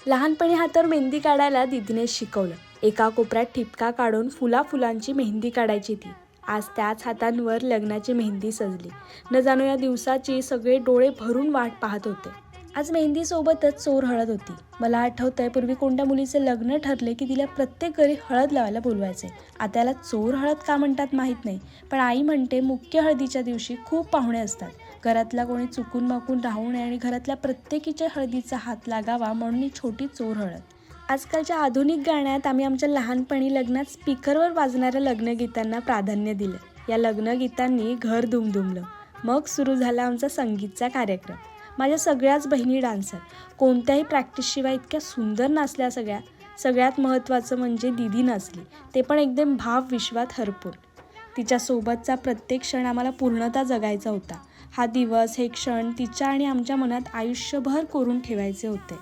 लहानपणी हातावर मेहंदी काढायला दीदीने शिकवलं. एका कोपऱ्यात ठिपका काढून फुलांची मेहंदी काढायची ती. आज त्याच हातांवर लग्नाची मेहंदी सजली. न जाणो या दिवसाची सगळे डोळे भरून वाट पाहत होते. आज मेहंदी सोबतच चोर हळद होती. मला आठवतंय, पूर्वी कोणत्या मुलीचे लग्न ठरले की तिला प्रत्येक घरी हळद लावायला बोलवायचे. आता याला चोर हळद का म्हणतात माहीत नाही, पण आई म्हणते मुख्य हळदीच्या दिवशी खूप पाहुणे असतात. घरातला कोणी चुकून माकून राहू नये आणि घरातल्या प्रत्येकीच्या हळदीचा हात लागावा म्हणून ही छोटी चोर हळद. आजकालच्या आधुनिक गाण्यात आम्ही आमच्या लहानपणी लग्नात स्पीकरवर वाजणाऱ्या लग्नगीतांना प्राधान्य दिलं. या लग्नगीतांनी घर दुमदुमलं. मग सुरू झाला आमचा संगीतचा कार्यक्रम. माझ्या सगळ्याच बहिणी डान्सर, कोणत्याही प्रॅक्टिसशिवाय इतक्या सुंदर नाचल्या सगळ्या. सगळ्यात महत्त्वाचं म्हणजे दीदी नाचली, ते पण एकदम भावविश्वात हरपून. तिच्यासोबतचा प्रत्येक क्षण आम्हाला पूर्णतः जगायचा होता. हा दिवस, हे क्षण तिच्या आणि आमच्या मनात आयुष्यभर कोरून ठेवायचे होते.